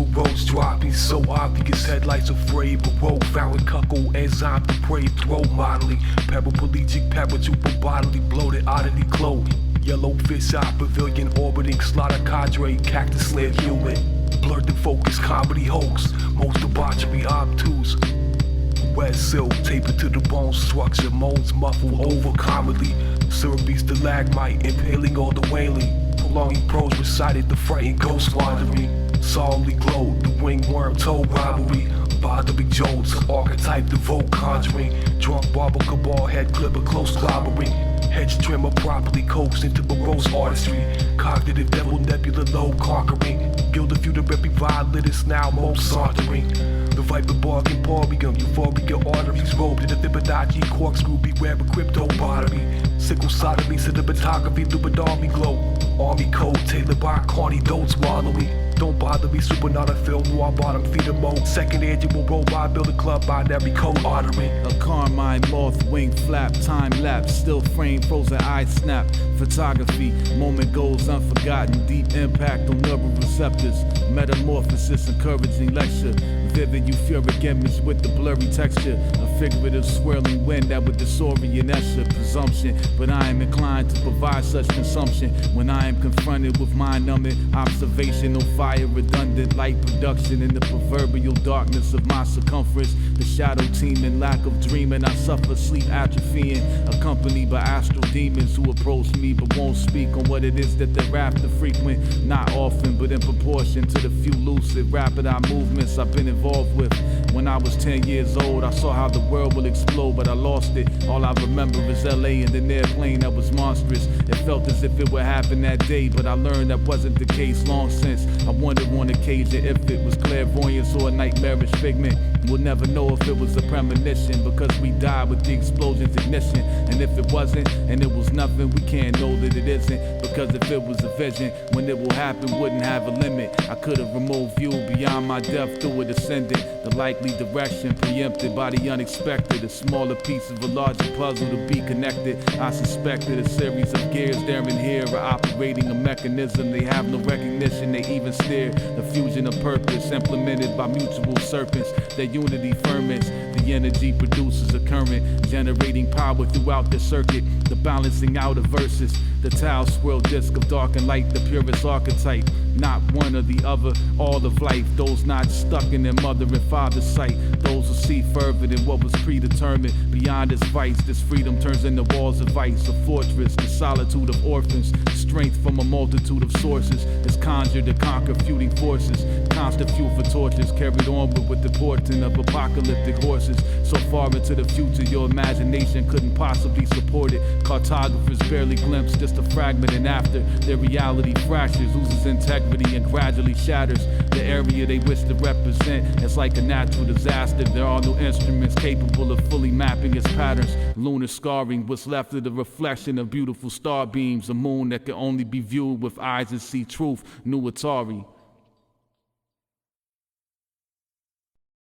Multiple roads dropping, so obvious, headlights afraid. But road found cuckle, enzyme to pray, throw modeling. Paraplegic, paratrooper bodily, bloated oddity clothing. Yellow fish eye pavilion orbiting, slaughter cadre, cactus land human. Blurred and focused comedy hoax, most debauchery obtuse. Wet silk, tapered to the bone structure, moans muffled over comedy. Syrupy stalagmite, impaling all the wailing. Prolonging prose recited the frightened ghost wandering. Solemnly glowed, the winged worm told robbery. Bothering jolts, archetype devote conjuring. Drunk barber cabal, head clipper, close clobbering. Hedge trimmer properly coaxed into morose artistry. Cognitive devil nebula low conquering. Gilded few the reppy violinist now most sauntering. The viper bargain porium, euphoria arteries robed in a Fibonacci corkscrew, beware of crypto pottery. Sickle sodomy, cinematography, luminarmy glow. Army code, tailored by corny dotes wallowing. Don't bother me, supernova film, noir bottom, feeder mode. Second annual robot, build a club, binary code ordering. A carmine moth, wing flap, time lapse, still frame, frozen eye snap. Photography, moment goes unforgotten, deep impact on neural receptors. Metamorphosis, encouraging lecture. Vivid euphoric image with the blurry texture. A figurative swirling wind that would disorient Escher. Presumption, but I am inclined to provide such consumption when I am confronted with mind-numbing observational fire, redundant light production in the proverbial darkness of my circumference. The shadow teeming, lack of dreaming, I suffer sleep atrophying, accompanied by astral demons who approach me but won't speak on what it is that they're after frequent. Not often, but in proportion to the few lucid, rapid eye movements I've been involved with. When I was 10 years old, I saw how the world will explode, but I lost it. All I remember is LA and an airplane that was monstrous. It felt as if it would happen that day, but I learned that wasn't the case long since. I wondered on occasion if it was clairvoyance or a nightmarish figment. We'll never know if it was a premonition, because we died with the explosion's ignition. And if it wasn't, and it was nothing, we can't know that it isn't. Because if it was a vision, when it will happen wouldn't have a limit. I could have removed view beyond my depth through a descendant. The likely direction preempted by the unexpected. A smaller piece of a larger puzzle to be connected. I suspected a series of gears there and here are operating a mechanism. They have no recognition, they even stare. The fusion of purpose implemented by mutual serpents. Their unity ferments. The energy produces a current, generating power throughout the circuit. The balancing out of verses. The tau swirl disc of dark and light, the purest archetype. Not one or the other, all of life. Those not stuck in their mother and father's sight. Those who see further than what was predetermined. Beyond this vice, this freedom turns into walls of ice. A fortress, the solitude of orphans. Strength from a multitude of sources is conjured to conquer feuding forces. Constant fuel for torches carried onward with the portent of apocalyptic horses. So far into the future, your imagination couldn't possibly support it. Cartographers barely glimpse just a fragment, and after their reality fractures, loses integrity and gradually shatters. The area they wish to represent is like a natural disaster. There are no instruments capable of fully mapping its patterns. Lunar scarring, what's left of the reflection of beautiful star beams. A moon that can only be viewed with eyes that see truth. New Atari.